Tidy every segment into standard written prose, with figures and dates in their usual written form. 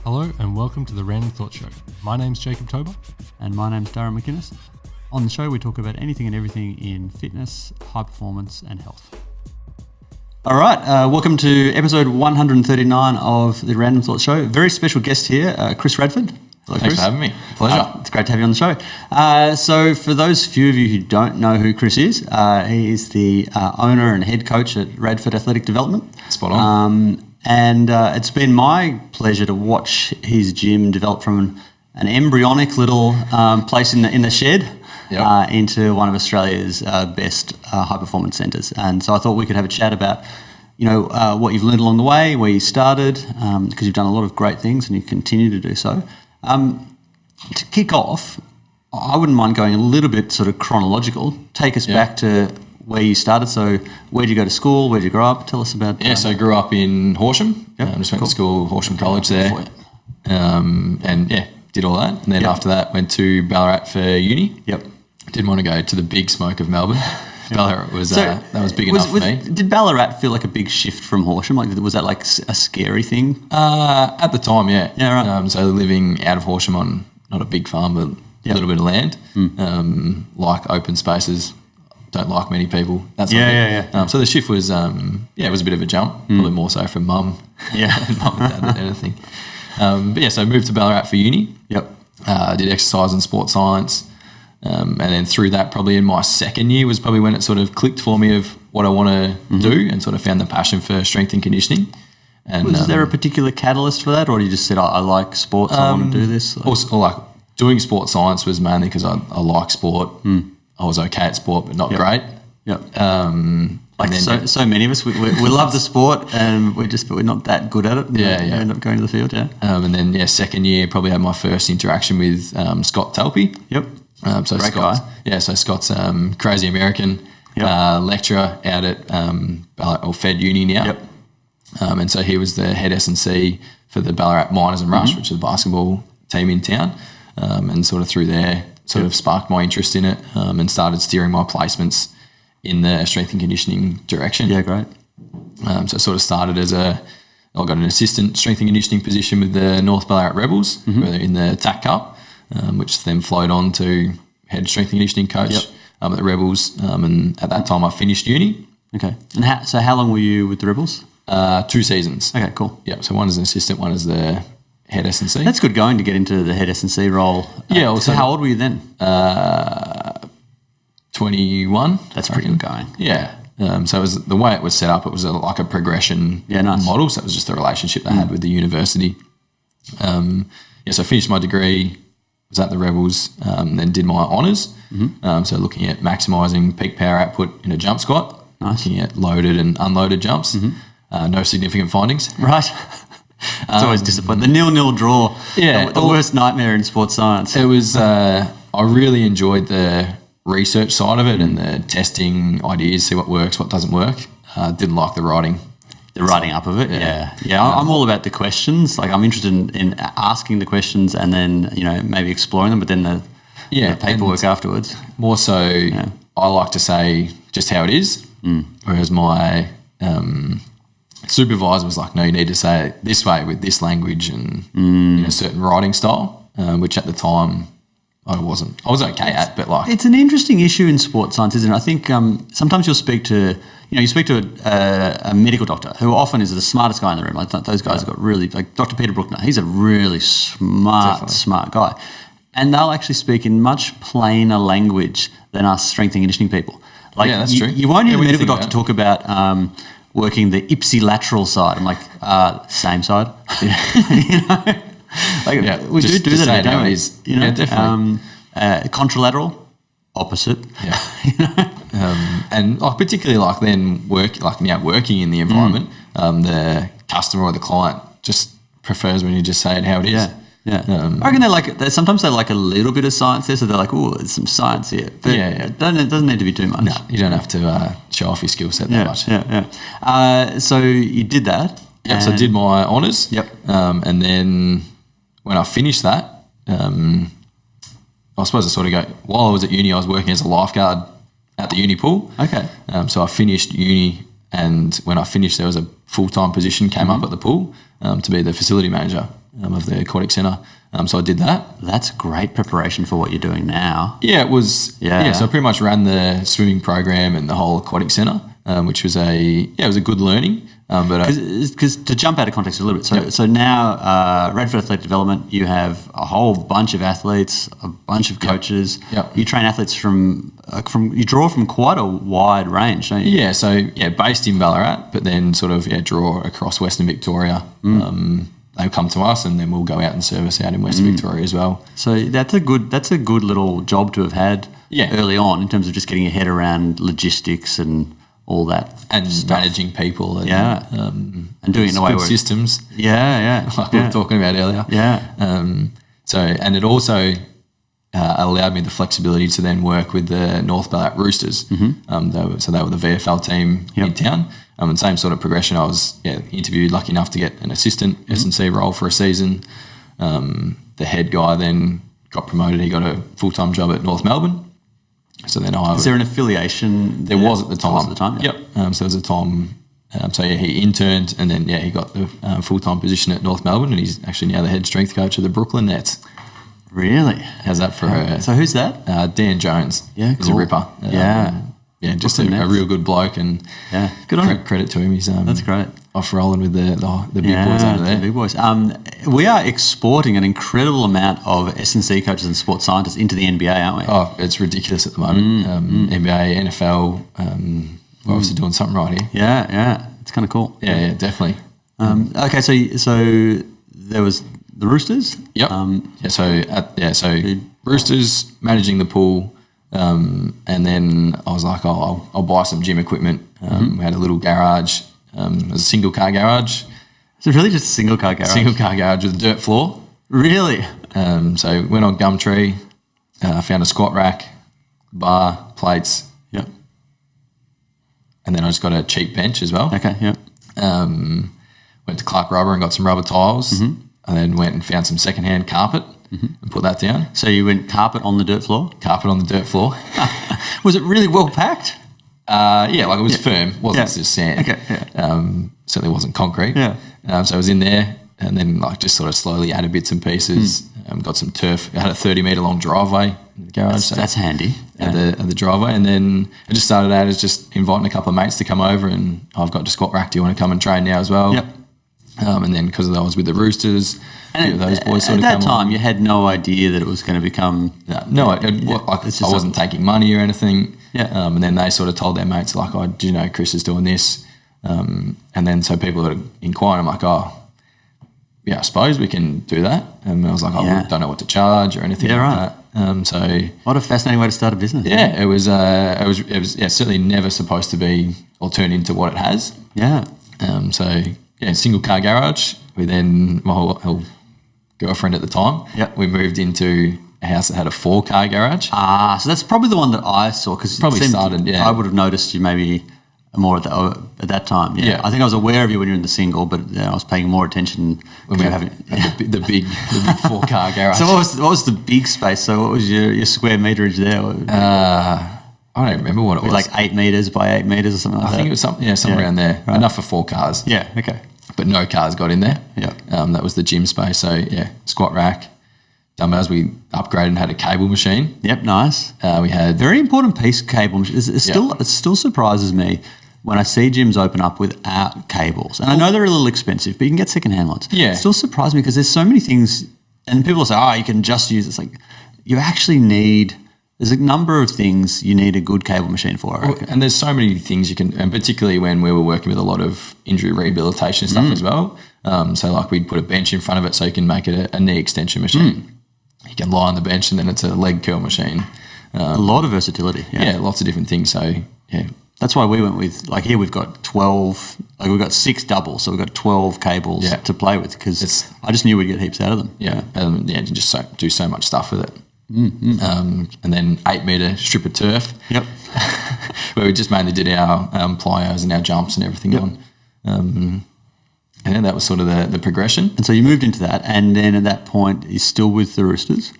Hello and welcome to the Random Thought Show. My name's Jacob Tober. And my name's Durham McInnes. On the show we talk about anything and everything in fitness, high performance and health. All right, welcome to episode 139 of the Random Thought Show. Very special guest here, Chris Radford. Hello, Thanks Chris. for having me. Pleasure. It's great to have you on the show. So for those few of you who don't know who Chris is, he is the owner and head coach at Redford Athletic Development. Spot on. And it's been my pleasure to watch his gym develop from an embryonic little place in the shed into one of Australia's best high-performance centres. And so I thought we could have a chat about, what you've learned along the way, where you started, because you've done a lot of great things and you continue to do so. To kick off, I wouldn't mind going a little bit sort of chronological. Take us back to where you started. So where did you go to school? Where did you grow up? Tell us about that. So I grew up in Horsham. Just went to school, Horsham College there. Did all that. And then after that, went to Ballarat for uni. Didn't want to go to the big smoke of Melbourne. Ballarat was that was big enough for me. Did Ballarat feel like a big shift from Horsham? Like, was that like a scary thing? At the time, yeah. Yeah, right. So living out of Horsham on not a big farm, but a little bit of land, like open spaces. Don't like many people. That sort of thing. So the shift was, it was a bit of a jump, probably more so from mum. And mum and dad than anything. So I moved to Ballarat for uni. Did exercise and sports science. And then through that, probably in my second year was probably when it sort of clicked for me of what I want to do, and sort of found the passion for strength and conditioning. And was there a particular catalyst for that, or you just said, I like sports, I want to do this? Also, like doing sports science was mainly because I like sport. I was okay at sport, but not great. So many of us, we love the sport, and we're not that good at it. We end up going to the field. And then second year probably had my first interaction with Scott Talpy. So great Scott's, guy. So Scott's crazy American lecturer out at Ballarat or Fed Uni now. And so he was the head S&C for the Ballarat Miners and Rush, which is a basketball team in town. And sort of through there, sort of sparked my interest in it, and started steering my placements in the strength and conditioning direction. Yeah, great. So I sort of started I got an assistant strength and conditioning position with the North Ballarat Rebels in the TAC Cup, which then flowed on to head strength and conditioning coach at the Rebels. And at that time I finished uni. Okay. And how long were you with the Rebels? 2 seasons. Okay, cool. So one as an assistant, one as the head S&C. That's good going to get into the head S&C role. So how old were you then? 21. That's pretty good going. So it was, the way it was set up, it was like a progression model. So it was just the relationship they had with the university. So I finished my degree, was at the Rebels, then did my honours. So looking at maximising peak power output in a jump squat, looking at loaded and unloaded jumps. No significant findings. Right. It's always disappointing. The 0-0 draw, the worst nightmare in sports science. It was, I really enjoyed the research side of it and the testing ideas, see what works, what doesn't work. Didn't like the writing. The writing up of it, I'm all about the questions. Like, I'm interested in asking the questions and then, maybe exploring them, but then the paperwork afterwards. More so, I like to say just how it is, whereas my supervisor was like, no, you need to say it this way with this language and a certain writing style, which at the time I wasn't. I was okay at, but like... It's an interesting issue in sports science, isn't it? I think sometimes you'll speak to... you speak to a medical doctor who often is the smartest guy in the room. Like, those guys have got really... Like Dr. Peter Bruckner, he's a really smart guy. And they'll actually speak in much plainer language than us strength and conditioning people. Like, that's true. You won't hear a medical doctor talk about... working the ipsilateral side. I'm like, same side. We do that, don't we? Definitely. Contralateral, opposite. And particularly like then working in the environment, the customer or the client just prefers when you just say it how it is. I reckon sometimes they like a little bit of science there, so they're like, oh, there's some science here. But it doesn't need to be too much. No, you don't have to show off your skill set that much. So you did that. So I did my honours. And then when I finished that, I suppose I sort of go, while I was at uni, I was working as a lifeguard at the uni pool. Okay. So I finished uni, and when I finished, there was a full-time position came up at the pool to be the facility manager. of the aquatic centre. So I did that. That's great preparation for what you're doing now. Yeah, it was. Yeah. So I pretty much ran the swimming program and the whole aquatic centre, which was it was a good learning. Because to jump out of context a little bit, so now Redford Athletic Development, you have a whole bunch of athletes, a bunch of coaches. Yep. You train athletes from you draw from quite a wide range, don't you? Yeah, so based in Ballarat, but then sort of draw across Western Victoria. They come to us, and then we'll go out and service out in Western Victoria as well. So that's a good little job to have had early on in terms of just getting your head around logistics and all that and stuff. Managing people and and doing it in a way where systems like we were talking about earlier and it also allowed me the flexibility to then work with the North Ballarat Roosters. They were the VFL team in town, and same sort of progression. I was interviewed, lucky enough to get an assistant S&C role for a season. The head guy then got promoted. He got a full-time job at North Melbourne. So then is there an affiliation? There was at the time. Yeah. So there was a time. He interned, and then he got the full-time position at North Melbourne, and he's actually now the head strength coach of the Brooklyn Nets. Really? How's that for her? So who's that? Dan Jones. Yeah, he's a ripper. Just a real good bloke, and good on him. Credit to him. He's that's great. Off rolling with the big boys over there. The big boys. We are exporting an incredible amount of S&C coaches and sports scientists into the NBA, aren't we? Oh, it's ridiculous at the moment. NBA, NFL, we're obviously doing something right here. Yeah. It's kind of cool. Yeah, definitely. Okay, so there was the Roosters. Yep. So Roosters, managing the pool, and then I was like, I'll buy some gym equipment. We had a little garage. It was a single car garage. So really just a single car garage? Single car garage with a dirt floor. Really? So went on Gumtree, found a squat rack, bar, plates. Yep. And then I just got a cheap bench as well. Okay, yep. Went to Clark Rubber and got some rubber tiles, and then went and found some secondhand carpet and put that down. So you went carpet on the dirt floor? Carpet on the dirt floor. Was it really well packed? It was firm. It wasn't just sand. Okay. Yeah. Certainly wasn't concrete. Yeah. So I was in there, and then just sort of slowly added bits and pieces. Got some turf. I had a 30-metre long driveway in the garage. That's handy. At the driveway, and then I just started out as just inviting a couple of mates to come over, and I've got a squat rack. Do you want to come and train now as well? Yep. And then because I was with the Roosters, and those boys sort at of that time, you had no idea that it was going to become. I wasn't taking money or anything. Yeah. And then they sort of told their mates like, "Oh, do you know Chris is doing this?" And then so people that are inquiring, I'm like, "Oh, yeah, I suppose we can do that." And I was like, "I don't know what to charge or anything like that." What a fascinating way to start a business. Yeah, it was certainly never supposed to be or turn into what it has. Yeah. Single car garage. We then, my whole girlfriend at the time, we moved into a house that had a 4-car garage. So that's probably the one that I saw, because I would have noticed you maybe more at that time. Yeah. I think I was aware of you when you were in the single, but I was paying more attention when we were having the big 4-car garage. So what was the big space? So what was your square meterage there? I don't remember what it was. Like 8 metres by 8 metres or something like that? I think it was somewhere around there. Right. Enough for 4 cars. Yeah, okay. But no cars got in there. Yeah. That was the gym space. So, squat rack, dumbbells. We upgraded and had a cable machine. Yep, nice. We had... Very important piece of cable machine. It still surprises me when I see gyms open up without cables. And I know they're a little expensive, but you can get second-hand ones. Yeah. It still surprises me because there's so many things, and people say, you can just use it. It's like, you actually need... There's a number of things you need a good cable machine for, I reckon. And there's so many things you can, and particularly when we were working with a lot of injury rehabilitation stuff as well. We'd put a bench in front of it so you can make it a knee extension machine. You can lie on the bench and then it's a leg curl machine. A lot of versatility. Yeah, lots of different things. So, that's why we went with, here we've got 12, we've got 6 doubles, so we've got 12 cables to play with, because I just knew we'd get heaps out of them. Yeah, you just do so much stuff with it. And then 8-metre strip of turf. Yep. Where we just mainly did our plyos and our jumps and everything on. And then that was sort of the progression. And so you moved into that, and then at that point, you're still with the Roosters?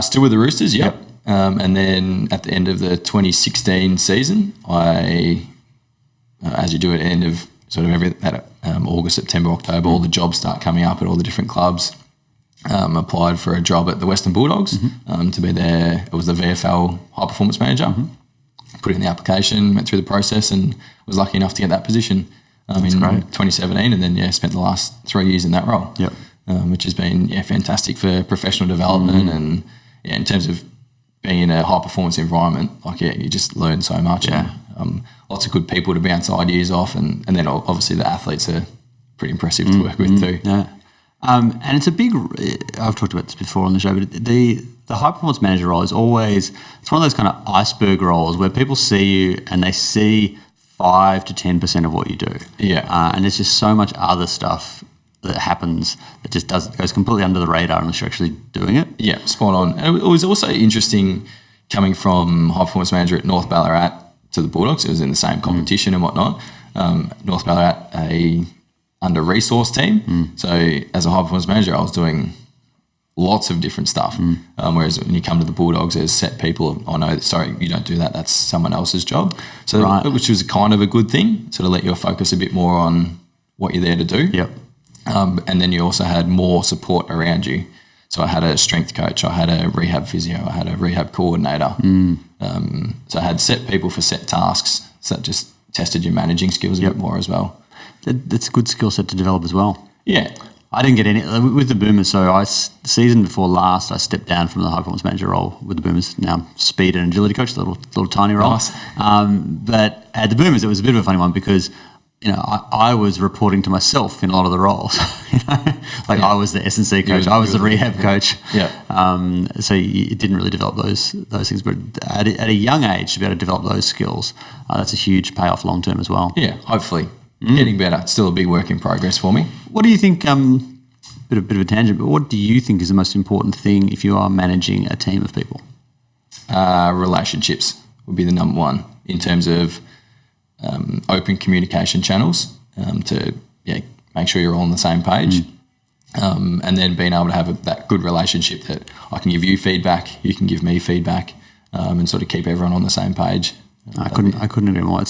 Still with the Roosters, yep. And then at the end of the 2016 season, as you do at the end of sort of August, September, October, all the jobs start coming up at all the different clubs. applied for a job at the Western Bulldogs to be there. It was the VFL high performance manager. Put in the application, went through the process, and was lucky enough to get that position in 2017. And then spent the last 3 years in that role. Yep. Which has been fantastic for professional development and in terms of being in a high performance environment. You just learn so much. Yeah. And, lots of good people to bounce ideas off, and then obviously the athletes are pretty impressive to work with too. Yeah. And it's a big. I've talked about this before on the show, but the high performance manager role is always, it's one of those kind of iceberg roles where people see you and they see 5 to 10% of what you do. Yeah. And there's just so much other stuff that happens that just goes completely under the radar unless you're actually doing it. Yeah, spot on. And it was also interesting coming from high performance manager at North Ballarat to the Bulldogs. It was in the same competition and whatnot. North Ballarat, a under-resourced team. So as a high performance manager, I was doing lots of different stuff. Whereas when you come to the Bulldogs, there's set people, oh no, sorry, you don't do that. That's someone else's job. So which was kind of a good thing, sort of let you focus a bit more on what you're there to do. Yep. And then you also had more support around you. So I had a strength coach, I had a rehab physio, I had a rehab coordinator. So I had set people for set tasks. So that just tested your managing skills a bit more as well. That's a good skill set to develop as well. Yeah. I didn't get any with the Boomers. So season before last, I stepped down from the high performance manager role with the Boomers. Now I'm speed and agility coach, little tiny role. Nice. But at the Boomers, it was a bit of a funny one because I was reporting to myself in a lot of the roles. I was the S&C coach, I was the rehab coach. Yeah. So you didn't really develop those things, but at a young age to be able to develop those skills, that's a huge payoff long term as well. Yeah, hopefully. Getting better. It's still a big work in progress for me. What do you think? Bit of a tangent, but what do you think is the most important thing if you are managing a team of people? Relationships would be the number one in terms of open communication channels to make sure you're all on the same page, and then being able to have that good relationship that I can give you feedback, you can give me feedback, and sort of keep everyone on the same page. I couldn't agree more.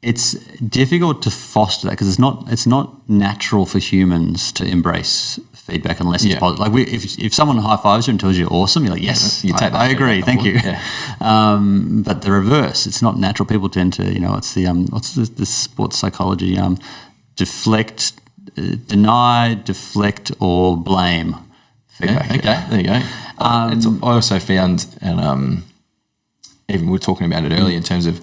It's difficult to foster that because it's not natural for humans to embrace feedback unless it's positive. Like if someone high fives you and tells you awesome, you're like, yes, you take that. I agree, thank you. Yeah. But the reverse, it's not natural. People tend to, it's the what's the sports psychology? Deflect, deny, deflect, or blame. Feedback. Yeah, okay, there you go. I also found, and even we were talking about it earlier in terms of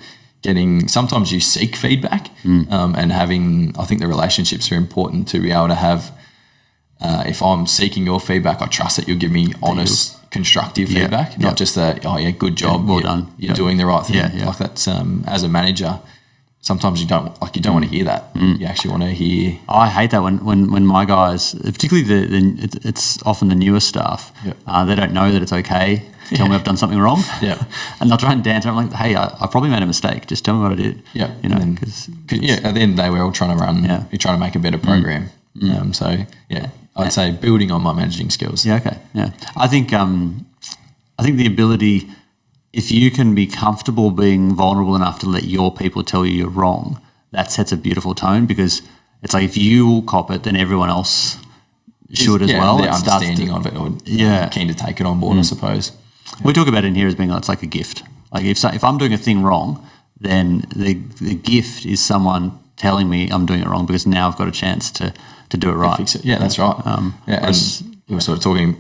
sometimes you seek feedback, and having, I think the relationships are important to be able to have. If I'm seeking your feedback, I trust that you'll give me honest, constructive feedback, not just good job, well done, you're doing the right thing. Yeah. Like that's as a manager, sometimes you don't want to hear that. You actually want to hear. I hate that when my guys, particularly it's often the newer staff, they don't know that it's okay. Tell me I've done something wrong. Yeah. And they'll try and dance. I'm like, hey, I probably made a mistake. Just tell me what I did. Yeah. Because at the end of the day, we're all trying to run. Yeah. You're trying to make a better program. I'd say building on my managing skills. Yeah. Okay. Yeah. I think the ability, if you can be comfortable being vulnerable enough to let your people tell you you're wrong, that sets a beautiful tone because it's like if you cop it, then everyone else should as well. Their understanding of it, or keen to take it on board, I suppose. We talk about it in here as being it's like a gift. Like if I'm doing a thing wrong, then the gift is someone telling me I'm doing it wrong because now I've got a chance to do it right. Fix it. Yeah, that's right. And we were sort of talking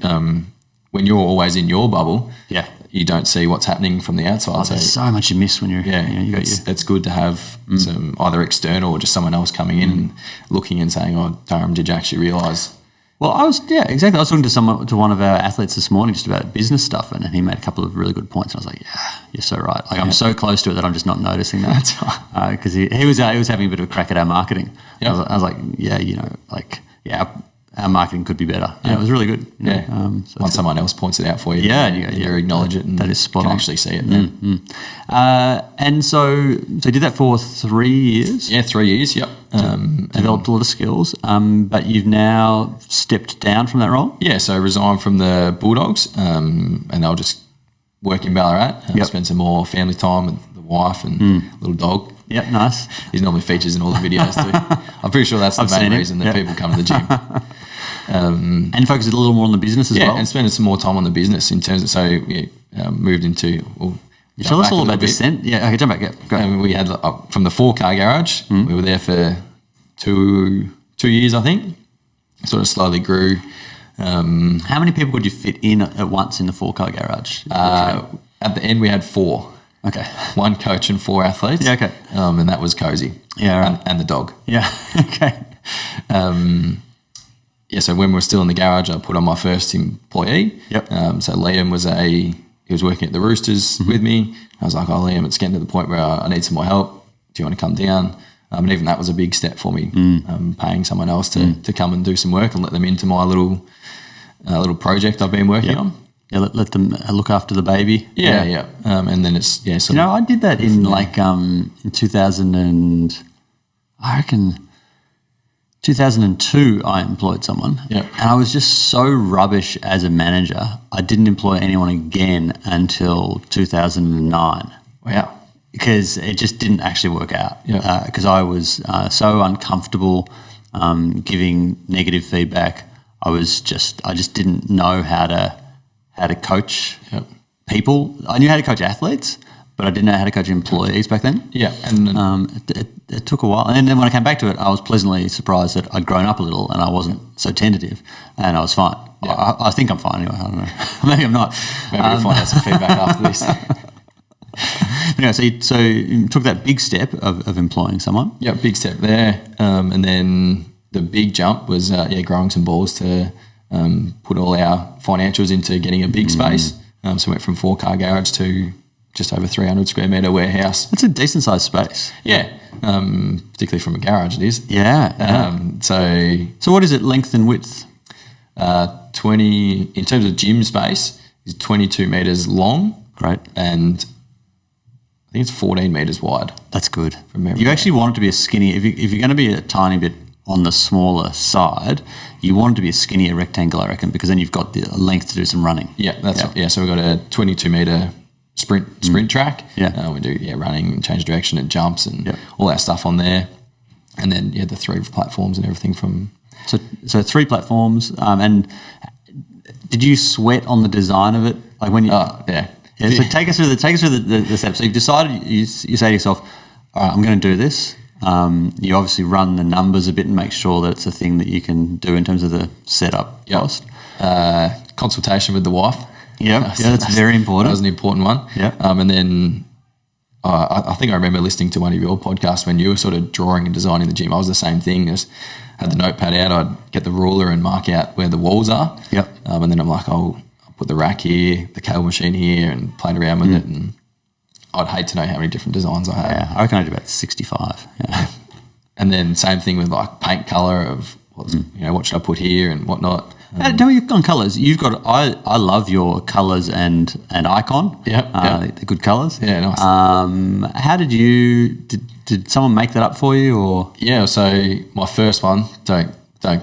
when you're always in your bubble. Yeah. You don't see what's happening from the outside. There's so much you miss when you're. It's good to have some either external or just someone else coming in and looking and saying, "Oh, Durham, did you actually realise?" Well, exactly. I was talking to one of our athletes this morning just about business stuff, and he made a couple of really good points. And I was like, "Yeah, you're so right. Like I'm so close to it that I'm just not noticing that." That's right. Because he was having a bit of a crack at our marketing. Yep. I was like, our marketing could be better. And it was really good. Once someone else points it out for you, you acknowledge it, and that is spot on. Actually see it. And so you did that for 3 years. Yeah, 3 years. Yep. Developed a lot of skills, but you've now stepped down from that role. Yeah, so I resigned from the Bulldogs, and I'll just work in Ballarat. Spend some more family time with the wife and little dog. Yep, nice. He normally features in all the videos too. I'm pretty sure that's the main reason that people come to the gym. And focus a little more on the business as well. And spending some more time on the business in terms of moved into. Tell us all about Descent. Yeah, okay, jump back. Yeah, go. We had from the 4-car garage. We were there for 2 years, I think. Sort of slowly grew. How many people could you fit in at once in the 4-car garage? At the end, we had 4. Okay. 1 coach and 4 athletes. Yeah, okay. And that was Cozy. Yeah, right. And the dog. Yeah, okay. So when we were still in the garage, I put on my first employee. Yep. So Liam he was working at the Roosters with me. I was like, Liam, it's getting to the point where I need some more help. Do you want to come down? And even that was a big step for me, paying someone else to come and do some work and let them into my little project I've been working on. Yeah, let them look after the baby. Yeah. And then it's I did that in in 2002. I employed someone. Yeah. And I was just so rubbish as a manager. I didn't employ anyone again until 2009. Wow. Because it just didn't actually work out. Yeah. Because I was so uncomfortable giving negative feedback. I just didn't know how to coach people. I knew how to coach athletes, but I didn't know how to coach employees back then. Yeah, and it took a while. And then when I came back to it, I was pleasantly surprised that I'd grown up a little and I wasn't so tentative, and I was fine. Yeah. I think I'm fine anyway. I don't know. Maybe I'm not. Maybe we'll find out some feedback after this. Anyway, so you took that big step of employing someone. Yeah, big step there. And then the big jump was growing some balls to put all our financials into getting a big space. So we went from 4-car garage to just over 300 square metre warehouse. That's a decent sized space. Yeah, particularly from a garage it is. Yeah. So what is it, length and width? 20, in terms of gym space, is 22 metres long. Great. And I think it's 14 metres wide. That's good. From memory. You actually want it to be a skinny, if you're going to be a tiny bit on the smaller side, you want it to be a skinnier rectangle, I reckon, because then you've got the length to do some running. Yeah, so we've got a 22 metre sprint track. Yeah. We do running, change direction and jumps and all that stuff on there. And then the 3 platforms and everything from... So 3 platforms. And did you sweat on the design of it? Like when you... Yeah. So take us through the steps. So you've decided, you say to yourself, all right, I'm going to do this. You obviously run the numbers a bit and make sure that it's a thing that you can do in terms of the setup cost. Consultation with the wife. Yeah, that's very important. That was an important one. Yeah. And then I think I remember listening to one of your podcasts when you were sort of drawing and designing the gym. I was the same thing. Just had the notepad out. I'd get the ruler and mark out where the walls are. Yep. And then I'm like, I'll put the rack here, the cable machine here, and played around with it. And I'd hate to know how many different designs I had. Yeah, I reckon I did about 65. Yeah. And then same thing with like paint colour of what should I put here and whatnot. Tell me on colours. You've got. I love your colours and icon. Yeah. The good colours. Yeah, nice. How did you? Did someone make that up for you or? Yeah. So my first one don't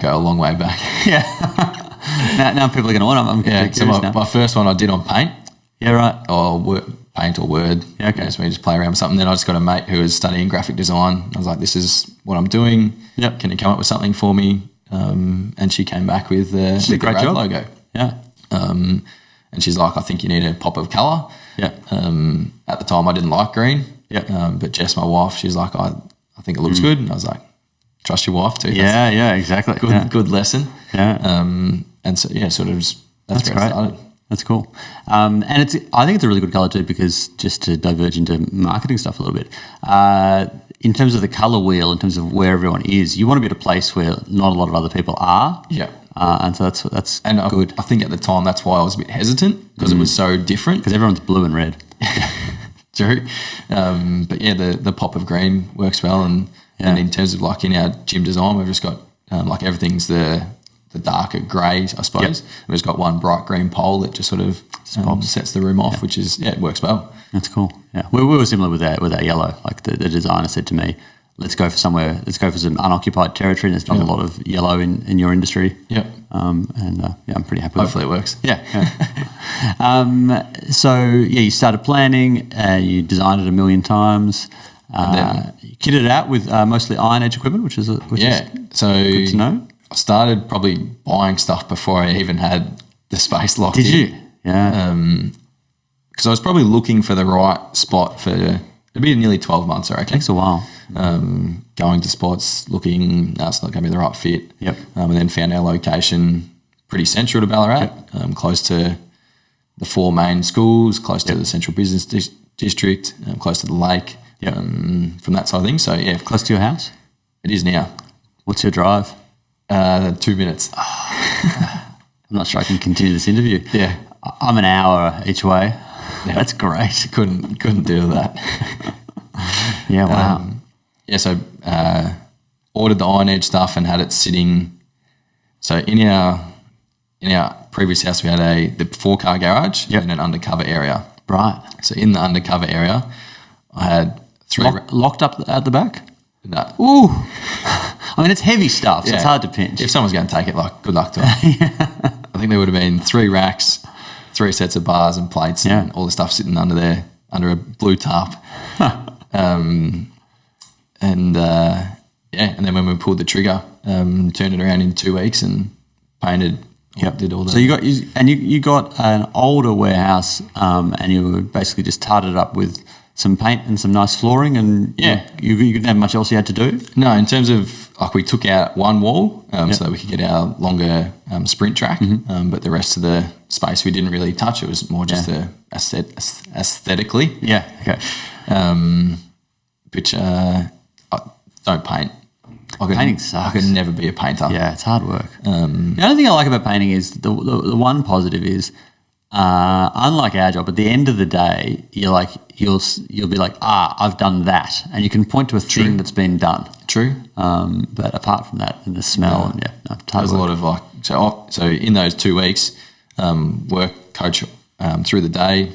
go a long way back. Yeah. now people are going to want them. I'm curious so my first one I did on paint. Yeah. Right. Or paint or Word. Yeah, okay. So we just play around with something. Then I just got a mate who was studying graphic design. I was like, this is what I'm doing. Yep. Can you come up with something for me? And she came back with the great RAD job. logo. Yeah. And she's like, I think you need a pop of colour. Yeah. At the time I didn't like green. Yeah. But Jess, my wife, she's like, I think it looks good. And I was like, trust your wife too. Yeah, exactly. Good lesson. Yeah. And so, sort of that's where great. it started. That's cool. And I think it's a really good colour too, because just to diverge into marketing stuff a little bit, in terms of the colour wheel, in terms of where everyone is, you want to be at a place where not a lot of other people are. Yeah. And so that's good. I think at the time that's why I was a bit hesitant, because it was so different. Because everyone's blue and red. True. But the pop of green works well. And in terms of like in our gym design, we've just got like everything's the darker grey, I suppose. Yep. We've just got one bright green pole that just sort of sets the room off, which is, it works well. That's cool. Yeah, we were similar with our yellow. Like the designer said to me, let's go for some unoccupied territory. There's not a lot of yellow in your industry. Yeah. I'm pretty happy. Hopefully it works. Yeah. You started planning. You designed it a million times. You kitted it out with mostly iron edge equipment, which is so good to know. I started probably buying stuff before I even had the space locked in. Did you? Yeah. Because I was probably looking for the right spot for it'd be nearly 12 months, I reckon. Takes a while. Going to spots, looking, no, it's not going to be the right fit. Yep. And then found our location pretty central to Ballarat, close to the 4 main schools, close to the central business district, close to the lake, from that side of things. So, yeah. Close to your house? It is now. What's your drive? 2 minutes. I'm not sure I can continue this interview. Yeah. I'm an hour each way. Yeah. That's great. Couldn't do that. Yeah, wow. So ordered the Iron Edge stuff and had it sitting. So in our previous house, we had the 4-car garage in an undercover area. Right. So in the undercover area, I had 3 locked up at the back. No. Ooh. I mean, it's heavy stuff, so it's hard to pinch. If someone's going to take it, good luck to them. I think there would have been 3 racks, 3 sets of bars and plates, and all the stuff sitting under there, under a blue tarp. And then when we pulled the trigger, turned it around in 2 weeks and painted. Did all that. So you got an older warehouse, and you basically just tarted it up with some paint and some nice flooring, and you didn't have much else you had to do? No, in terms of we took out one wall so that we could get our longer sprint track, but the rest of the space we didn't really touch. It was more just aesthetically. Yeah, okay. Which I don't paint. Painting sucks. I could never be a painter. Yeah, it's hard work. The only thing I like about painting is the one positive is, unlike our job, at the end of the day, you'll be like, I've done that, and you can point to a thing that's been done. True. But apart from that, and the smell, there's a lot of so in those 2 weeks, work, coach through the day,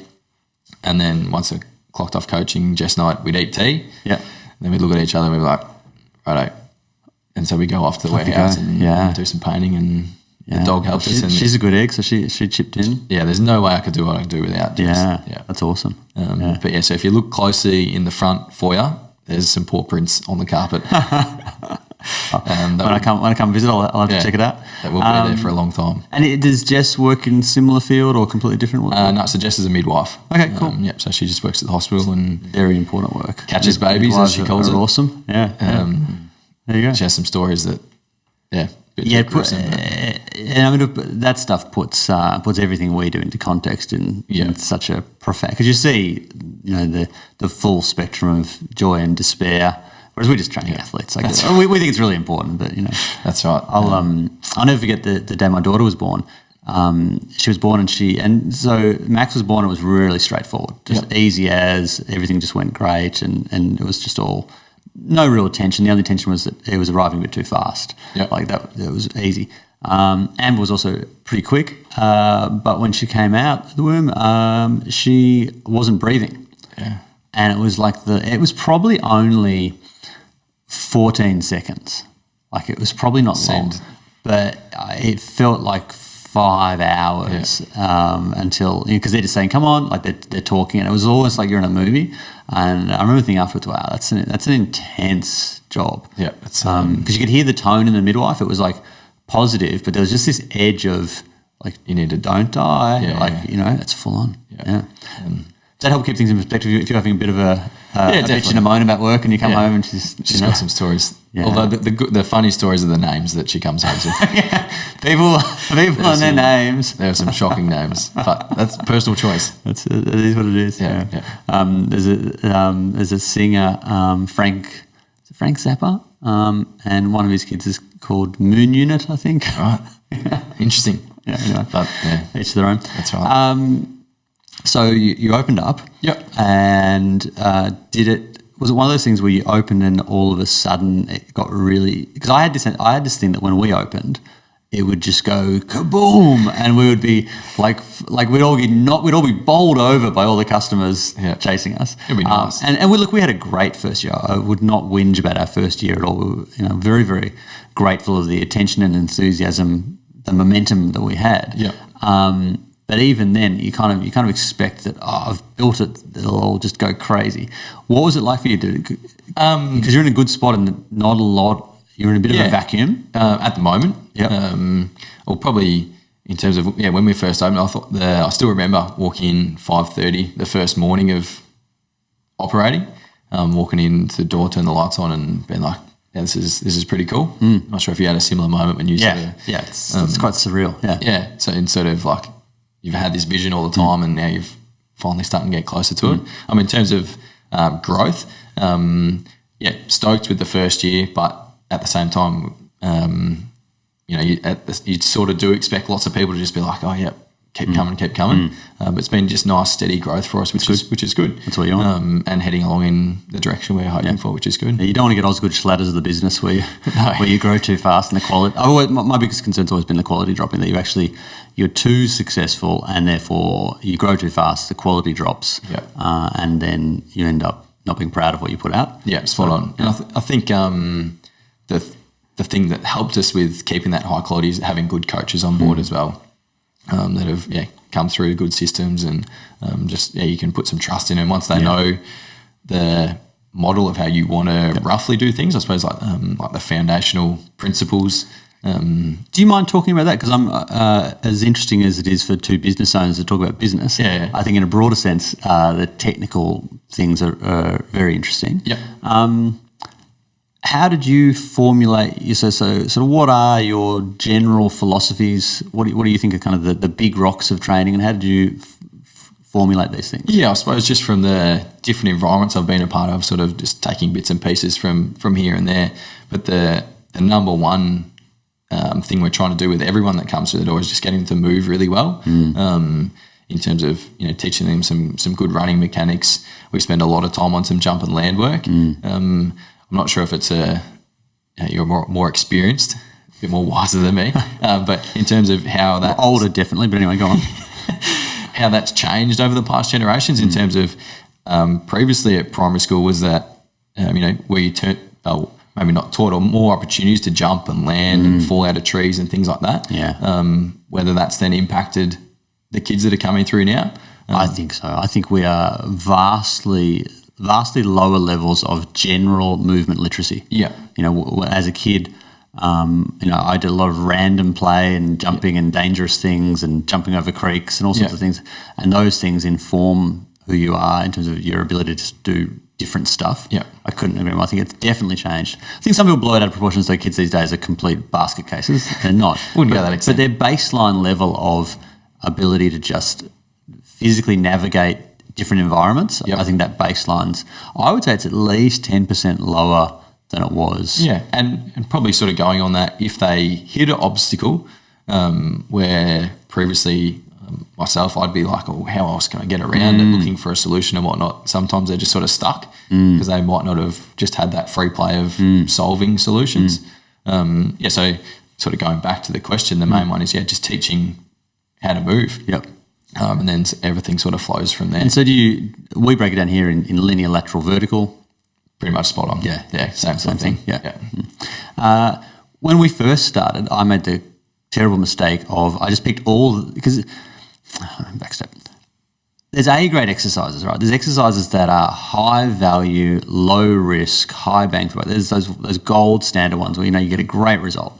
and then once I clocked off coaching, Jess and I, we'd eat tea. Yeah. And then we'd look at each other and we'd be like, righto. And so we go off to the warehouse and do some painting, and the dog helped us. And she's a good egg, so she chipped in. Yeah, there's no way I could do what I do without Jess. Yeah, that's awesome. But so if you look closely in the front foyer, there's some paw prints on the carpet. When I come visit, I'll have to check it out. That will be there for a long time. And does Jess work in a similar field or completely different? No, so Jess is a midwife. Okay, cool. So she just works at the hospital and very important work. Catches babies, as she calls it. Awesome. Yeah. There you go. She has some stories that, and I mean that stuff puts everything we do into context in such a profound, because you see, the full spectrum of joy and despair. Whereas we're just training athletes. We think it's really important, but that's right. I'll never forget the day my daughter was born. She was born, and so Max was born. It was really straightforward, just easy as everything just went great, and it was just all no real tension. The only tension was that it was arriving a bit too fast. Like that, it was easy. Amber was also pretty quick, but when she came out of the womb, she wasn't breathing. Yeah, and it was it was probably only 14 seconds. Like it was probably not long, but it felt like 5 hours until, because they're just saying, come on, like they're talking, and it was almost like you're in a movie. And I remember thinking afterwards, wow, that's an intense job. Yeah. Because you could hear the tone in the midwife. It was like positive, but there was just this edge of like, you need to don't die. It's full on. Yeah. Does that help keep things in perspective if you're having a bit of a bitch and a moan about work and you come home and she's got some stories. Yeah. Although the funny stories are the names that she comes home to. People and their names. There are some shocking names, but that's personal choice. It is what it is. Yeah. There's a singer, Frank Zappa, and one of his kids is called Moon Unit, I think. Right. Interesting. Yeah. Anyway, but each their own. That's right. So you opened up. Yep. And was it one of those things where you opened and all of a sudden it got really, because I had this thing that when we opened, it would just go kaboom, and we would be like we'd all be bowled over by all the customers chasing us. It'd be nice. And we had a great first year. I would not whinge about our first year at all. We were, very, very grateful of the attention and enthusiasm, the momentum that we had. Yeah. But even then, you kind of expect that, I've built it, it'll all just go crazy. What was it like for you, dude? Because you're in a good spot and not a lot you're in a bit of a vacuum at the moment. Yeah. Or probably in terms of when we first opened, I still remember walking in 5:30 the first morning of operating, walking into the door, turn the lights on, and being like, "Yeah, this is pretty cool." I'm not sure if you had a similar moment when you it's quite surreal. Yeah. So in sort of like you've had this vision all the time, and now you've finally starting to get closer to it. In terms of growth, stoked with the first year, but at the same time, you sort of do expect lots of people to just be like, "Oh yeah, keep coming." But it's been just nice, steady growth for us, which is good. That's what you want. And heading along in the direction we're hoping for, which is good. You don't want to get Osgood Schlatters of the business where you grow too fast and the quality. My biggest concern's always been the quality dropping. That you're too successful and therefore you grow too fast, the quality drops, and then you end up not being proud of what you put out. Yeah, spot on. And I think the thing that helped us with keeping that high quality is having good coaches on board as well. That have come through good systems and you can put some trust in them once they know the model of how you want to roughly do things. I suppose like the foundational principles. Do you mind talking about that? Because I'm as interesting as it is for two business owners to talk about business. I think in a broader sense, the technical things are very interesting. How did you formulate? So what are your general philosophies? What do you think are kind of the big rocks of training, and how did you formulate these things? Yeah, I suppose just from the different environments I've been a part of, sort of just taking bits and pieces from here and there. But the number one thing we're trying to do with everyone that comes through the door is just getting them to move really well. In terms of teaching them some good running mechanics. We spend a lot of time on some jump and land work. I'm not sure if it's you're more experienced, a bit more wiser than me, but in terms of how that older definitely. But anyway, go on. How that's changed over the past generations in terms of previously at primary school was that where you maybe not taught or more opportunities to jump and land and fall out of trees and things like that. Whether that's then impacted the kids that are coming through now. I think so. I think we are vastly lower levels of general movement literacy. As a kid, I did a lot of random play and jumping and dangerous things and jumping over creeks and all sorts of things. And those things inform who you are in terms of your ability to do different stuff. I couldn't agree more. I think it's definitely changed. I think some people blow it out of proportion, so kids these days are complete basket cases. They're not. Wouldn't go that extent. But their baseline level of ability to just physically navigate different environments, I think that baseline's, I would say it's at least 10% lower than it was. And probably sort of going on that, if they hit an obstacle where previously myself, I'd be like, oh, how else can I get around it, looking for a solution and whatnot. Sometimes they're just sort of stuck because they might not have just had that free play of solving solutions. So sort of going back to the question, the main one is, just teaching how to move. And then everything sort of flows from there. And so we break it down here in linear, lateral, vertical? Pretty much spot on. Same sort of thing. When we first started, I made the terrible mistake of, I just picked because backstep. There's A-grade exercises, right? There's exercises that are high value, low risk, high bang for it. There's those gold standard ones where you get a great result.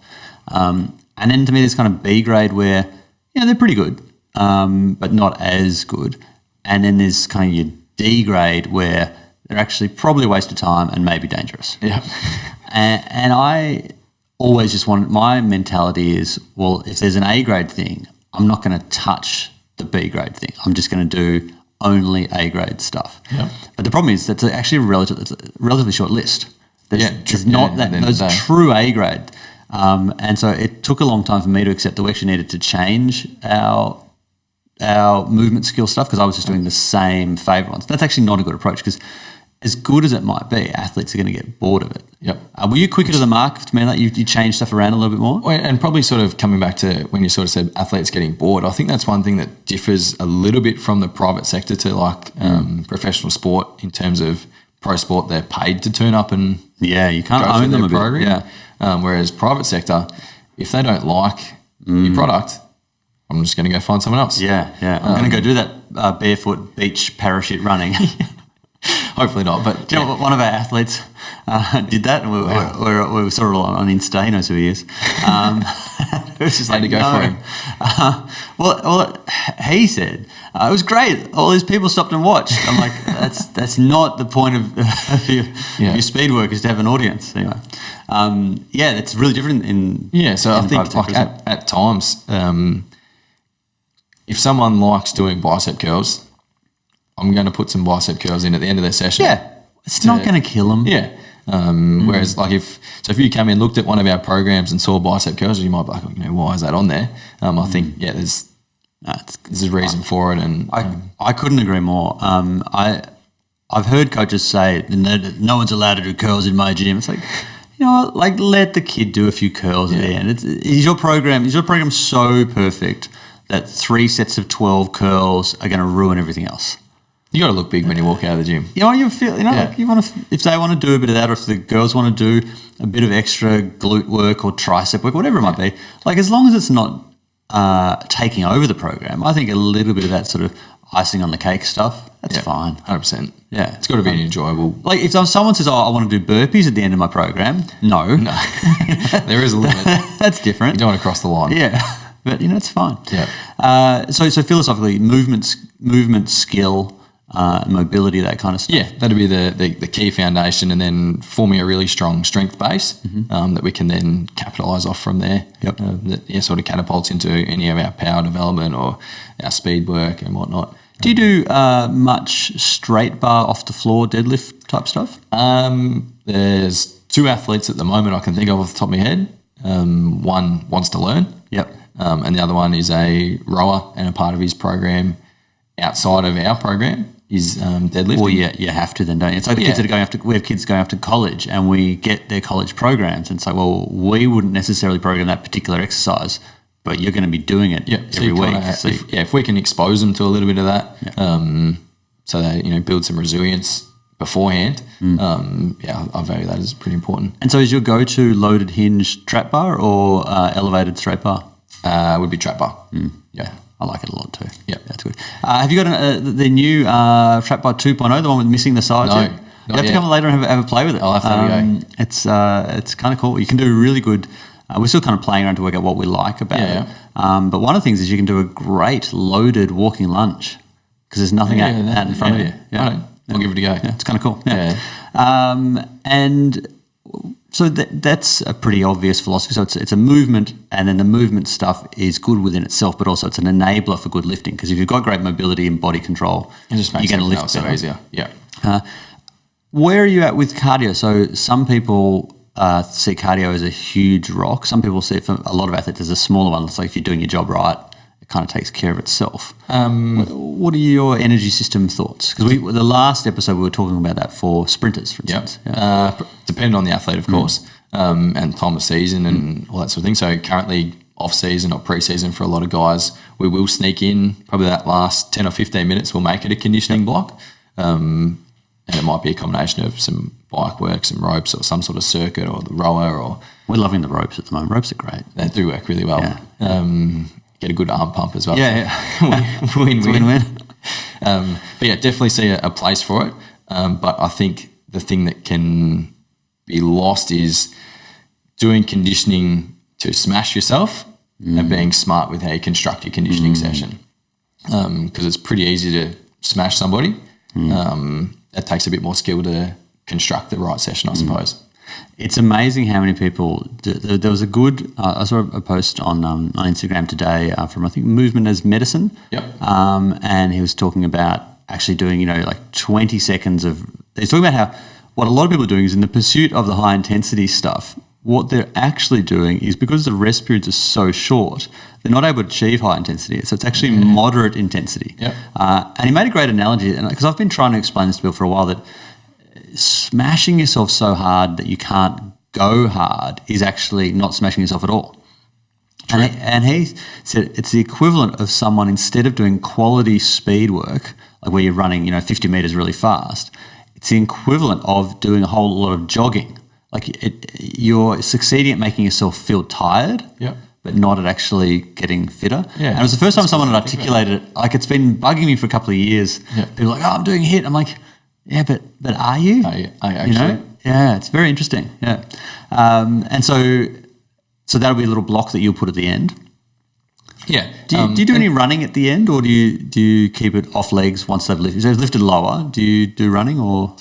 And then to me, there's kind of B-grade where they're pretty good. But not as good. And then there's kind of your D grade where they're actually probably a waste of time and maybe dangerous. And I always just my mentality is, well, if there's an A grade thing, I'm not going to touch the B grade thing. I'm just going to do only A grade stuff. But the problem is that's actually it's a relatively short list. There's not those true A grade. And so it took a long time for me to accept that we actually needed to change our movement skill stuff, because I was just doing the same favourite ones. That's actually not a good approach, because as good as it might be, athletes are going to get bored of it. Were you quicker to the mark to mean that you change stuff around a little bit more? And probably sort of coming back to when you sort of said athletes getting bored, I think that's one thing that differs a little bit from the private sector to professional sport. In terms of pro sport, they're paid to turn up and you can't own them a bit. Whereas private sector, if they don't like your product, I'm just going to go find someone else. I'm going to go do that barefoot beach parachute running. Hopefully not. But do you know what, one of our athletes did that, and we saw it on Insta. He knows who he is. It was just had to go for him. Well, he said it was great. All these people stopped and watched. I'm like, that's not the point of your speed work, is to have an audience. Anyway, it's really different in. Yeah, so I think like at times, if someone likes doing bicep curls, I'm going to put some bicep curls in at the end of their session. Yeah, it's not going to kill them. Yeah. Whereas, like, if you came in, looked at one of our programs and saw bicep curls, you might be like, why is that on there? I think, there's a reason for it, and I couldn't agree more. I've heard coaches say no one's allowed to do curls in my gym. It's like, like, let the kid do a few curls at the end. Is your program so perfect that 3 sets of 12 curls are going to ruin everything else? You got to look big when you walk out of the gym. You feel, like you want to. If they want to do a bit of that, or if the girls want to do a bit of extra glute work or tricep work, whatever it might be, like, as long as it's not taking over the program, I think a little bit of that sort of icing on the cake stuff, that's fine. 100%. Yeah, it's got to be enjoyable. Like, if someone says, I want to do burpees at the end of my program, no, there is a limit. That's different. You don't want to cross the line. Yeah, but it's fine. Yeah. So philosophically, movement, skill. Mobility, that kind of stuff. Yeah, that'd be the key foundation, and then forming a really strong strength base that we can then capitalise off from there. Yep. That sort of catapults into any of our power development or our speed work and whatnot. Do you do much straight bar, off the floor, deadlift type stuff? There's 2 athletes at the moment I can think of off the top of my head. One wants to learn. Yep. And the other one is a rower, and a part of his program outside of our program is deadlifting. Well, you have to then, don't you? It's like the kids that are going we have kids going off to college, and we get their college programs, and it's like, well, we wouldn't necessarily program that particular exercise, but you're going to be doing it every week. If we can expose them to a little bit of that, so they build some resilience beforehand, I value that as pretty important. And so, is your go-to loaded hinge trap bar or elevated straight bar? Would be trap bar. Yeah. I like it a lot too. Yeah, that's good. Have you got the new Trap Bar 2.0, the one with missing the sides? No, you have to come later and have a play with it. I'll have to have a go. It's kind of cool. You can do really good. We're still kind of playing around to work out what we like about it. But one of the things is you can do a great loaded walking lunge because there's nothing out in front of you. Yeah. I'll give it a go. Yeah, it's kind of cool. Yeah. And so that's a pretty obvious philosophy. So it's a movement, and then the movement stuff is good within itself, but also it's an enabler for good lifting, because if you've got great mobility and body control, it just makes you're going to lift so easier. Yeah. Where are you at with cardio? So some people see cardio as a huge rock. Some people see it, for a lot of athletes, as a smaller one. It's like if you're doing your job right, it kind of takes care of itself. What are your energy system thoughts? Because the last episode we were talking about that for sprinters, for instance. Depending on the athlete, of course, and time of season and all that sort of thing. So currently off-season or pre-season for a lot of guys, we will sneak in probably that last 10 or 15 minutes, we'll make it a conditioning block. And it might be a combination of some bike work, some ropes, or some sort of circuit, or the rower. Or we're loving the ropes at the moment. Ropes are great. They do work really well. Yeah. Get a good arm pump as well. Win-win. But definitely see a place for it. But I think the thing that can be lost is doing conditioning to smash yourself and being smart with how you construct your conditioning session. Because it's pretty easy to smash somebody. It takes a bit more skill to construct the right session, I suppose. It's amazing how many people there was a good I saw a post on Instagram today from, I think, Movement as Medicine. And he was talking about actually doing like 20 seconds of, he's talking about how what a lot of people are doing is, in the pursuit of the high intensity stuff, what they're actually doing is, because the rest periods are so short, they're not able to achieve high intensity. So it's actually moderate intensity. And he made a great analogy, because I've been trying to explain this to people for a while, that smashing yourself so hard that you can't go hard is actually not smashing yourself at all. And he said it's the equivalent of someone, instead of doing quality speed work, like where you're running 50 metres really fast, it's the equivalent of doing a whole lot of jogging. Like you're succeeding at making yourself feel tired, but not at actually getting fitter. And it was the first time someone had articulated it. Like, it's been bugging me for a couple of years. People are like, I'm doing HIIT. I'm like, Yeah, but are you? I actually. Yeah, it's very interesting. Yeah, and so that'll be a little block that you'll put at the end. Yeah. Do you do any running at the end, or do you keep it off legs once they've lifted? If they've lifted lower, do you do running or?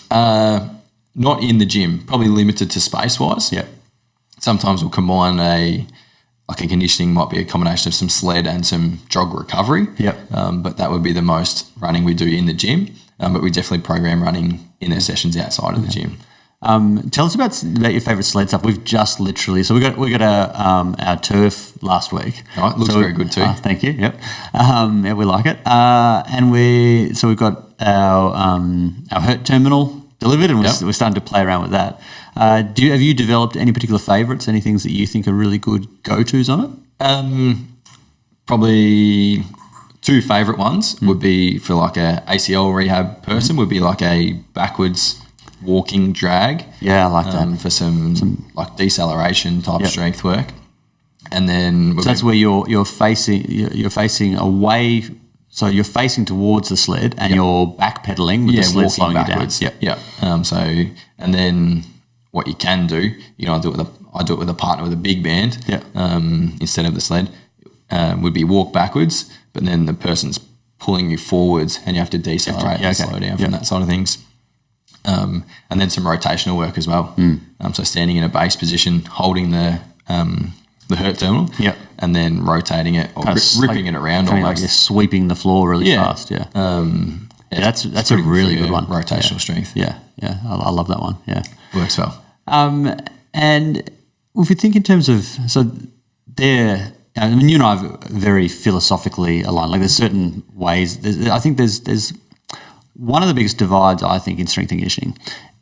Not in the gym. Probably limited to space wise. Yeah. Sometimes we'll combine a conditioning might be a combination of some sled and some jog recovery. Yep. But that would be the most running we do in the gym. But we definitely program running in their sessions outside of the gym. Tell us about your favourite sled stuff. We've just literally we got our turf last week. Oh, it looks very good too. Thank you. Yep. Yeah, we like it. And we've got our hurt terminal delivered, and we're starting to play around with that. Have you developed any particular favourites? Any things that you think are really good go-tos on it? Probably two favourite ones would be for like a ACL rehab person would be like a backwards walking drag. Yeah, I like that. For some like deceleration type strength work. And then so that's where you're facing away. So you're facing towards the sled and you're backpedaling with the sled slowing backwards. you down. Yeah. And then what you can do, I do it with a partner with a big band. Yeah. Instead of the sled, would be walk backwards, but then the person's pulling you forwards and you have to decelerate and slow down from that side of things. And then some rotational work as well. So standing in a base position, holding the hurt terminal, and then rotating it or ripping it around almost. Like you're sweeping the floor really fast. Yeah. That's a really good one. Rotational strength. Yeah. I love that one. Yeah. Works well. And if you think in terms of you and I are very philosophically aligned. Like there's certain ways. I think there's one of the biggest divides I think in strength and conditioning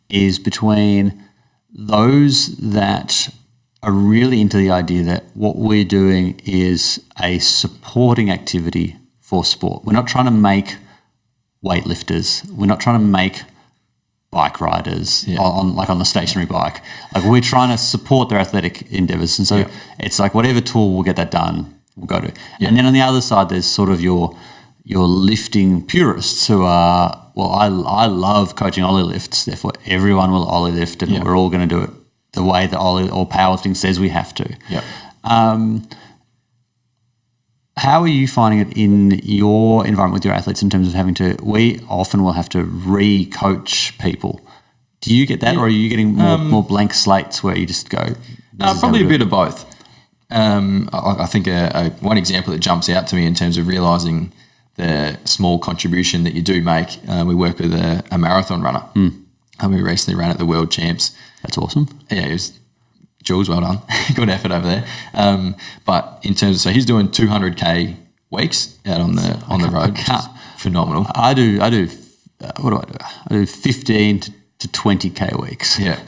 is between those that are really into the idea that what we're doing is a supporting activity for sport. We're not trying to make weightlifters. We're not trying to make bike riders on the stationary bike. Like we're trying to support their athletic endeavours. And so it's like whatever tool will get that done, we'll go to. Yeah. And then on the other side, there's sort of your lifting purists who are, I love coaching ollie lifts, therefore everyone will ollie lift and we're all going to do it the way that ollie or powerlifting says we have to. Yeah. How are you finding it in your environment with your athletes in terms of we often will have to re-coach people. Do you get that or are you getting more blank slates where you just go? Probably a bit of both. I think one example that jumps out to me in terms of realising the small contribution that you do make, we work with a marathon runner. And we recently ran at the World Champs. That's awesome. Yeah, it was Jules, well done. Good effort over there. But in terms of, so he's doing 200K weeks out on the road, which is phenomenal. I do what do I do? I do 15 to 20K weeks. Yeah.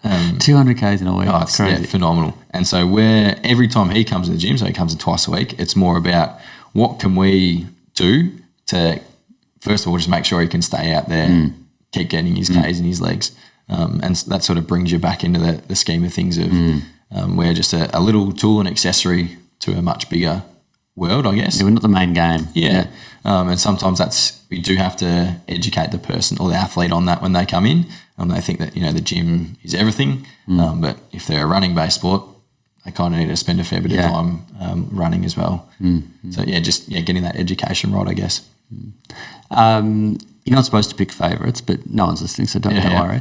200Ks in a week. Oh, it's crazy. Yeah, phenomenal. And so every time he comes to the gym, so he comes in twice a week, it's more about what can we do to, first of all, just make sure he can stay out there, keep getting his Ks in his legs. And that sort of brings you back into the scheme of things of we're just a little tool and accessory to a much bigger world, I guess. Yeah, we're not the main game. Yeah. And sometimes we do have to educate the person or the athlete on that when they come in. They think that, the gym is everything. But if they're a running-based sport, they kind of need to spend a fair bit of time running as well. So, getting that education right, I guess. You're not supposed to pick favourites, but no one's listening, so don't worry.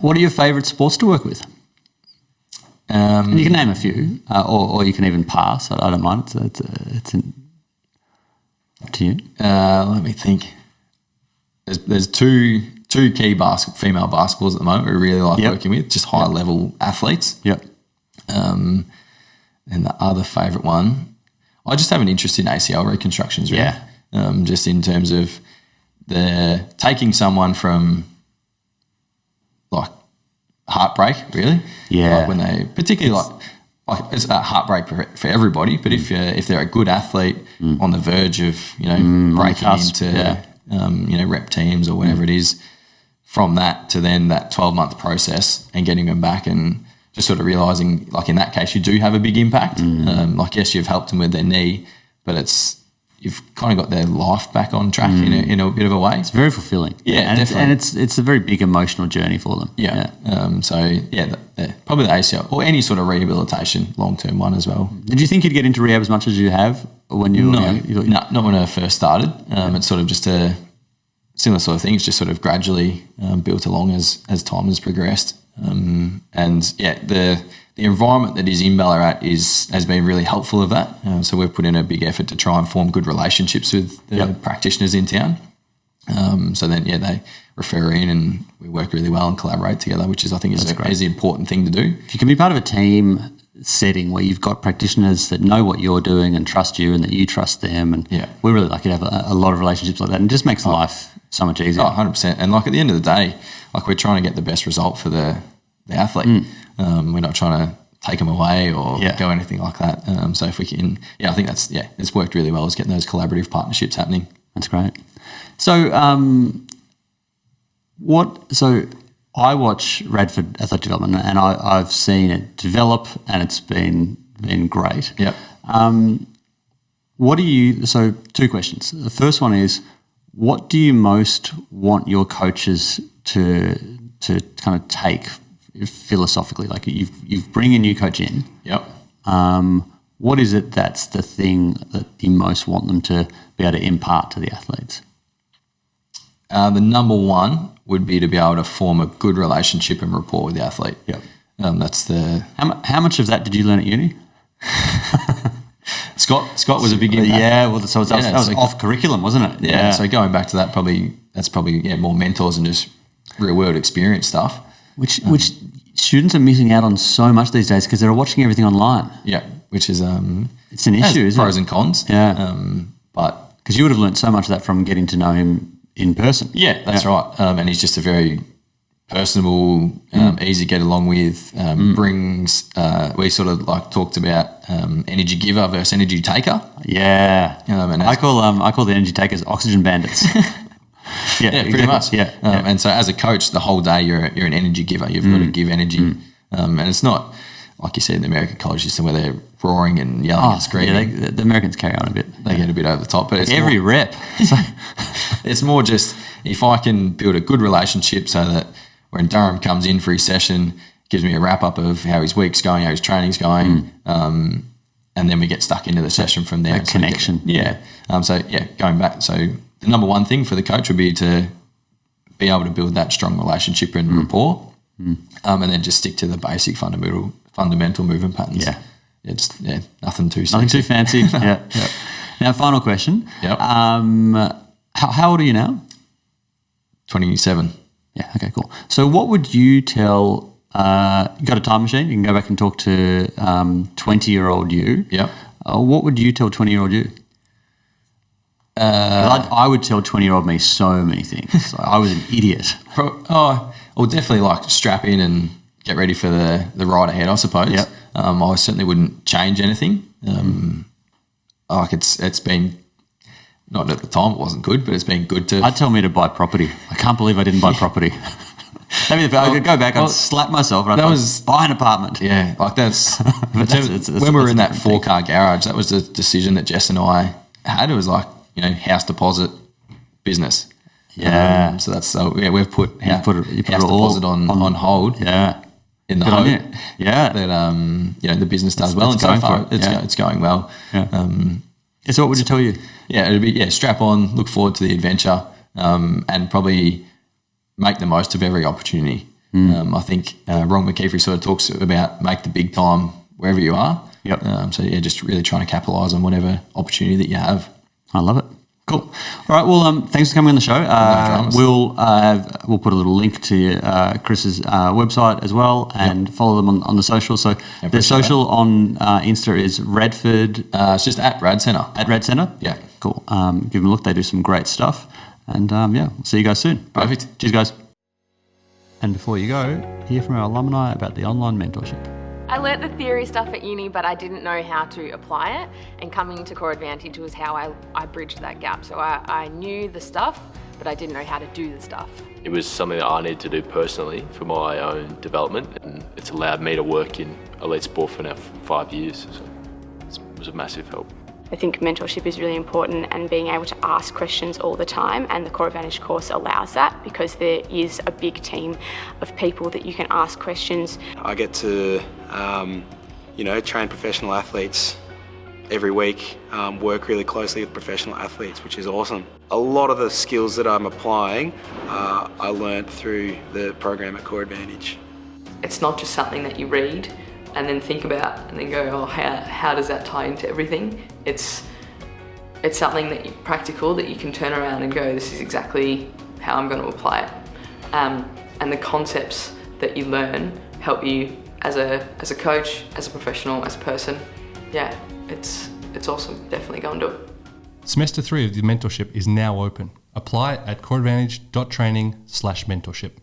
What are your favourite sports to work with? And you can name a few, or you can even pass. I don't mind. It's up to you. Let me think. There's two key female basketballs at the moment we really like working with, just high level athletes. Yep. And the other favourite one, I just have an interest in ACL reconstructions, really. Yeah. Just in terms of taking someone from like heartbreak, really. Yeah. Like when they, particularly like it's a heartbreak for everybody, but if they're a good athlete on the verge of, breaking into, rep teams or whatever it is, from that to then that 12-month process and getting them back and just sort of realising, like in that case, you do have a big impact. Like, yes, you've helped them with their knee, but it's, you've kind of got their life back on track in a bit of a way. It's very fulfilling. Yeah, definitely. And it's a very big emotional journey for them. Yeah. Probably the ACL or any sort of rehabilitation, long-term one as well. Did you think you'd get into rehab as much as you have when you were young? No, not when I first started. It's sort of just a similar sort of thing. It's just sort of gradually built along as time has progressed. The environment that is in Ballarat has been really helpful of that. So we've put in a big effort to try and form good relationships with the practitioners in town. They refer in and we work really well and collaborate together, which is, I think, is the important thing to do. If you can be part of a team setting where you've got practitioners that know what you're doing and trust you and that you trust them, and we're really lucky to have a lot of relationships like that, and it just makes life so much easier. 100%. And like at the end of the day, like we're trying to get the best result for the athlete. We're not trying to take them away or go anything like that. So if we can, I think it's worked really well, is getting those collaborative partnerships happening. That's great. So, I watch Redford Athletic Development, and I've seen it develop, and it's been great. Yep. So 2 questions. The first one is, what do you most want your coaches to kind of take philosophically? Like you bring a new coach in. Yep. What is it that's the thing that you most want them to be able to impart to the athletes? The number one would be to be able to form a good relationship and rapport with the athlete. Yep. That's the... How much of that did you learn at uni? Scott was a big impact. Yeah, well, so that was off curriculum, wasn't it? Yeah, so going back to that, that's probably more mentors and just real world experience stuff. Which students are missing out on so much these days because they're watching everything online. Yeah, which is... it's an issue, isn't it? Pros and cons. Yeah. But... Because you would have learned so much of that from getting to know him in person. Yeah, that's right. And he's just a very personable, easy to get along with, brings... we sort of like talked about energy giver versus energy taker. Yeah. And I call the energy takers oxygen bandits. Yeah, pretty much. Yeah. And so as a coach, the whole day you're an energy giver. You've got to give energy. And it's not, like you said, in the American college system where they're roaring and yelling and screaming. Yeah, the Americans carry on a bit. They get a bit over the top. But it's every rep. It's more just if I can build a good relationship so that when Durham comes in for his session, gives me a wrap-up of how his week's going, how his training's going, and then we get stuck into the session from there. That connection. Going back. So the number one thing for the coach would be to be able to build that strong relationship and rapport, and then just stick to the basic fundamental movement patterns. Nothing too sexy. Nothing too fancy. Yeah. Now, final question. Yep. How old are you now? 27. Yeah. Okay. Cool. So, what would you tell? You got a time machine? You can go back and talk to 20-year-old you. Yep. What would you tell 20-year-old you? I would tell 20-year-old me so many things. I was an idiot. Definitely like strap in and get ready for the ride ahead, I suppose. Yep. I certainly wouldn't change anything. It's been, not at the time it wasn't good, but it's been good to... I'd tell me to buy property. I can't believe I didn't buy property. I could go back and slap myself and buy an apartment. Yeah, like that's... when we were in that 4-car garage, that was the decision that Jess and I had. It was like, house deposit, business. Yeah. We've put house deposit on hold. Yeah. In the hope. Yeah. That the business does well, and so far it's going well. Yeah. So what would you tell you? Yeah, it'd be strap on, look forward to the adventure, and probably make the most of every opportunity. I think Ron McKeefe sort of talks about make the big time wherever you are. Yep. Just really trying to capitalise on whatever opportunity that you have. I love it. Cool. All right. Well, thanks for coming on the show. We'll put a little link to Chris's website as well, and follow them on the social. So their social on Insta is Redford. It's just at Rad Centre. At Rad Centre. Yeah. Cool. Give them a look. They do some great stuff. And we'll see you guys soon. Perfect. Cheers, guys. And before you go, hear from our alumni about the online mentorship. I learnt the theory stuff at uni, but I didn't know how to apply it, and coming to Core Advantage was how I bridged that gap. So I knew the stuff, but I didn't know how to do the stuff. It was something that I needed to do personally for my own development, and it's allowed me to work in elite sport for now 5 years, so it was a massive help. I think mentorship is really important, and being able to ask questions all the time, and the Core Advantage course allows that because there is a big team of people that you can ask questions. I get to, train professional athletes every week, work really closely with professional athletes, which is awesome. A lot of the skills that I'm applying, I learned through the program at Core Advantage. It's not just something that you read and then think about and then go, oh, how does that tie into everything? It's something practical that you can turn around and go, this is exactly how I'm going to apply it. And the concepts that you learn help you as a coach, as a professional, as a person. Yeah, it's awesome. Definitely go and do it. Semester 3 of the mentorship is now open. Apply at coreadvantage.training/mentorship.